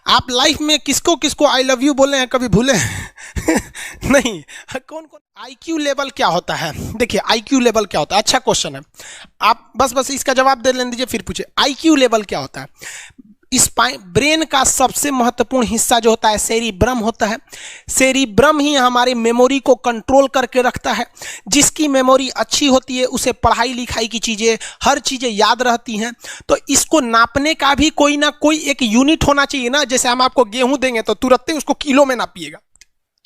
आप लाइफ में किसको किसको आई लव यू बोले हैं, कभी भूले नहीं? कौन कौन? आईक्यू लेवल क्या होता है? देखिए आईक्यू लेवल क्या होता है, अच्छा क्वेश्चन है। आप बस इसका जवाब दे लेने दीजिए, फिर पूछे आईक्यू लेवल क्या होता है। इस ब्रेन का सबसे महत्वपूर्ण हिस्सा जो होता है सेरिब्रम होता है। सेरिब्रम ही हमारी मेमोरी को कंट्रोल करके रखता है। जिसकी मेमोरी अच्छी होती है उसे पढ़ाई लिखाई की चीज़ें, हर चीज़ें याद रहती हैं। तो इसको नापने का भी कोई ना कोई एक यूनिट होना चाहिए ना। जैसे हम आपको गेहूं देंगे तो तुरंत ही उसको किलो में नापिएगा,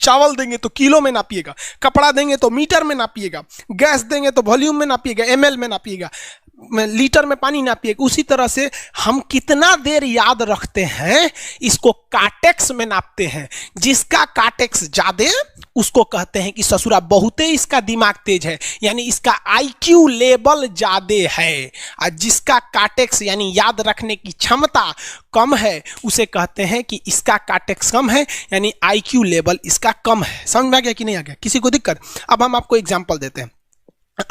चावल देंगे तो किलो में नापिएगा, कपड़ा देंगे तो मीटर में नापिएगा, गैस देंगे तो वॉल्यूम में नापिएगा, एमएल में नापिएगा, लीटर में पानी नापिएगा। उसी तरह से हम कितना देर याद रखते हैं इसको कार्टेक्स में नापते हैं। जिसका कार्टेक्स ज्यादा उसको कहते हैं कि ससुरा बहुते इसका दिमाग तेज है, यानी इसका आईक्यू लेवल ज्यादा है। और जिसका कार्टेक्स यानी याद रखने की क्षमता कम है उसे कहते हैं कि इसका कार्टेक्स कम है, यानी आईक्यू लेवल इसका कम है। समझ में आ गया कि नहीं आ गया? किसी को दिक्कत? अब हम आपको एग्जांपल देते हैं।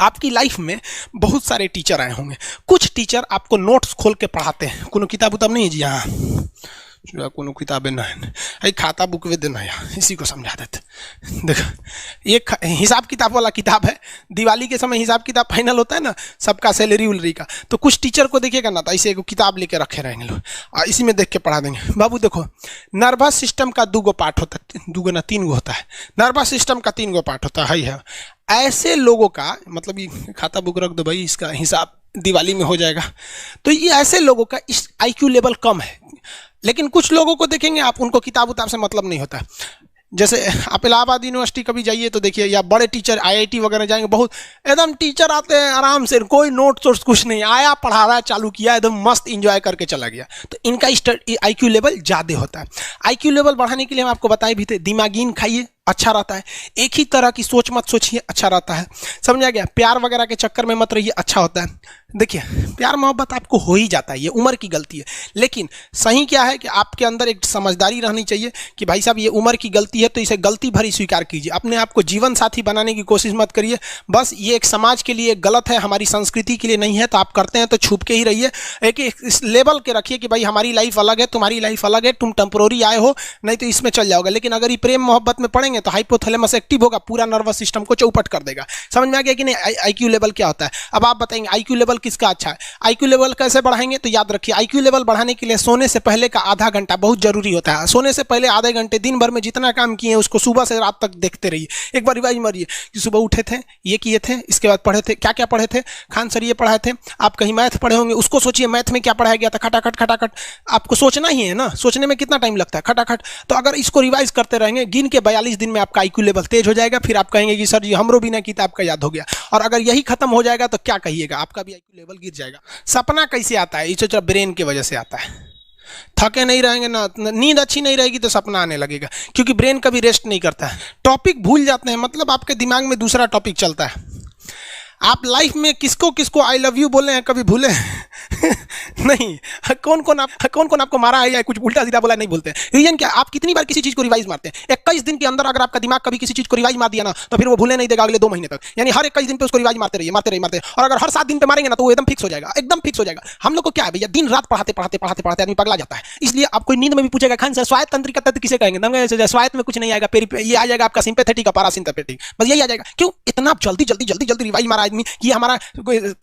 आपकी लाइफ में बहुत सारे टीचर आए होंगे। कुछ टीचर आपको नोट्स खोल के पढ़ाते हैं। कोनो किताब उताब नहीं है जी? हाँ, कोनो किताबें नहीं, खाता बुक वे देना यार, इसी को समझा देते। देखो एक हिसाब किताब वाला किताब है। दिवाली के समय हिसाब किताब फाइनल होता है ना सबका, सैलरी उलरी का। तो कुछ टीचर को देखिएगा ना, तो ऐसे एक किताब लेके रखे रहेंगे लोग और इसी में देख के पढ़ा देंगे। बाबू देखो, नर्वस सिस्टम का 2 पार्ट होता है, 2 ना 3 होता है। नर्वस सिस्टम का 3 पार्ट होता है। ऐसे लोगों का मतलब ये खाता बुक रख दो भाई, इसका हिसाब दिवाली में हो जाएगा। तो ये ऐसे लोगों का इस आईक्यू लेवल कम है। लेकिन कुछ लोगों को देखेंगे आप, उनको किताब उताब से मतलब नहीं होता। जैसे आप इलाहाबाद यूनिवर्सिटी कभी जाइए तो देखिए, या बड़े टीचर आईआईटी वगैरह जाएंगे, बहुत एकदम टीचर आते हैं आराम से, कोई नोट सोर्स कुछ नहीं, आया पढ़ा रहा है, चालू किया, एकदम मस्त इंजॉय करके चला गया। तो इनका आईक्यू लेवल ज़्यादा होता है। आईक्यू लेवल बढ़ाने के लिए हम आपको बताए भी थे, दिमागीन खाइए, अच्छा रहता है। एक ही तरह की सोच मत सोचिए, अच्छा रहता है। समझा गया? प्यार वगैरह के चक्कर में मत रहिए, अच्छा होता है। देखिए प्यार मोहब्बत आपको हो ही जाता है, ये उम्र की गलती है। लेकिन सही क्या है कि आपके अंदर एक समझदारी रहनी चाहिए कि भाई साहब ये उम्र की गलती है, तो इसे गलती भरी स्वीकार कीजिए। अपने आप को जीवन साथी बनाने की कोशिश मत करिए। बस ये एक समाज के लिए गलत है, हमारी संस्कृति के लिए नहीं है। तो आप करते हैं तो छुप के ही रहिए। एक इस लेवल के रखिए कि भाई हमारी लाइफ अलग है, तुम्हारी लाइफ अलग है, तुम टेम्पोररी आए हो, नहीं तो इसमें चल जाओगे। लेकिन अगर ये प्रेम मोहब्बत में पड़ेंगे तो हाइपोथैलेमस एक्टिव होगा, पूरा नर्वस सिस्टम को चौपट कर देगा। समझ में आ गया कि नहीं आईक्यू लेवल क्या होता है? अब आप बताएंगे आईक्यू लेवल किसका अच्छा है, आईक्यू लेवल कैसे बढ़ाएंगे? तो याद रखिए, आईक्यू लेवल बढ़ाने के लिए सोने से पहले का आधा घंटा बहुत जरूरी होता है। सोने से पहले आधे घंटे दिन भर में जितना काम किए उसको सुबह से रात तक देखते रहिए। एक बार रिवाइज मारिए कि सुबह उठे थे, ये किए थे, इसके बाद पढ़े थे, क्या क्या पढ़े थे। खान सर ये पढ़ाए थे, आप कहीं मैथ पढ़े होंगे, उसको सोचिए मैथ में क्या पढ़ाया गया था। खटाखट खटाखट आपको सोचना ही है ना, सोचने में कितना टाइम लगता है, खटाखट। तो अगर इसको रिवाइज करते रहेंगे, गिन के 42 दिन में आपका आईक्यू लेवल तेज हो जाएगा। फिर आप कहेंगे कि सर जी हमरो बिना किताब का याद हो गया। और अगर यही खत्म हो जाएगा तो क्या कहिएगा, आपका भी आईक्यू लेवल गिर जाएगा। सपना कैसे आता है? इसे ब्रेन की वजह से आता है। थके नहीं रहेंगे ना, नींद अच्छी नहीं रहेगी तो सपना आने लगेगा, क्योंकि ब्रेन कभी रेस्ट नहीं करता है। टॉपिक भूल जाते हैं, मतलब आपके दिमाग में दूसरा टॉपिक चलता है। आप लाइफ में किसको किसको आई लव यू बोले हैं, कभी भूले नहीं? कौन कौन आपको मारा है या कुछ उल्टा सीधा बोला नहीं भूलते? रीजन क्या? आप कितनी बार किसी चीज को रिवाइज मारते हैं? 21 दिन के अंदर अगर आपका दिमाग कभी किसी चीज को रिवाइज मार दिया ना, तो फिर वो भूले नहीं देगा अगले 2 महीने तक। यानी हर 21 दिन पे उसको रिवाइज मारते रहिए। और अगर हर 7 दिन पे मारेंगे ना तो वो एकदम फिक्स हो जाएगा, एकदम फिक्स हो जाएगा। हम लोग को क्या है भैया, दिन रात पढ़ाते आदमी पगला जाता है। इसलिए आप कोई नींद में भी पूछेगा खान सर स्वायत्त तंत्रिका तत्व किसे कहेंगे? स्वायत्त में कुछ नहीं आएगा, ये आ जाएगा आपका सिंपैथेटिक और पैरासिम्पैथेटिक, बस यही आ जाएगा। क्यों इतना जल्दी रिवाइज मारा आदमी कि हमारा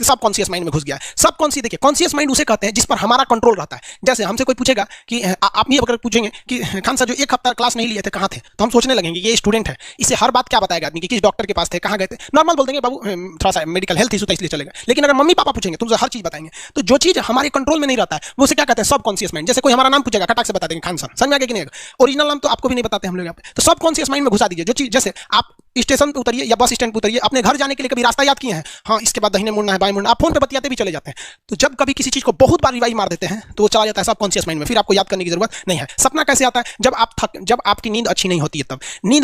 सब कॉन्शियस माइंड में घुस गया है। सब कॉन्शियस, देखिए कॉन्शियस माइंड उसे कहते हैं जिस पर हमारा कंट्रोल रहता है। जैसे हमसे कोई पूछेगा कि आप ये अगर पूछेंगे कि खान सर जो 1 हफ्ता क्लास नहीं लिए थे कहाँ थे, तो हम सोचने लगेंगे ये स्टूडेंट है, इसे हर बात क्या बताएगा आदमी कि किस डॉक्टर के पास थे, कहाँ गए थे। नॉर्मल बोल देंगे बाबू थोड़ा सा मेडिकल हेल्थ इशू था इसलिए चले गए। लेकिन अगर मम्मी पापा पूछेंगे तुमसे हर चीज बताएंगे। तो जो चीज हमारे कंट्रोल में नहीं रहता है वो उसे क्या कहते हैं, सब कॉन्शियस माइंड। जैसे कोई हमारा नाम पूछेगा खटाक से बता देंगे खान सर, समझ में आ गया कि नहीं? ओरिजिनल नाम तो आपको भी नहीं बताते हम लोग यहाँ पे। तो सब कॉन्शियस माइंड में घुसा दीजिए। जो चीज, जैसे आप स्टेशन पे उतरिए या बस स्टैंड पे उतरिए, अपने घर जाने के लिए कभी रास्ता याद किए हैं? हाँ, इसके बाद दाहिने मुड़ना है, बाएं मुड़ना, आप फोन पे बतियाते भी चले जाते हैं। तो जब कभी किसी चीज को बहुत बार रिवाइज मार देते हैं तो वो चला जाता है सब कॉन्शियस माइंड में, फिर आपको याद करने की जरूरत नहीं है। सपना कैसे आता है? जब आपकी नींद अच्छी नहीं होती है, तब नींद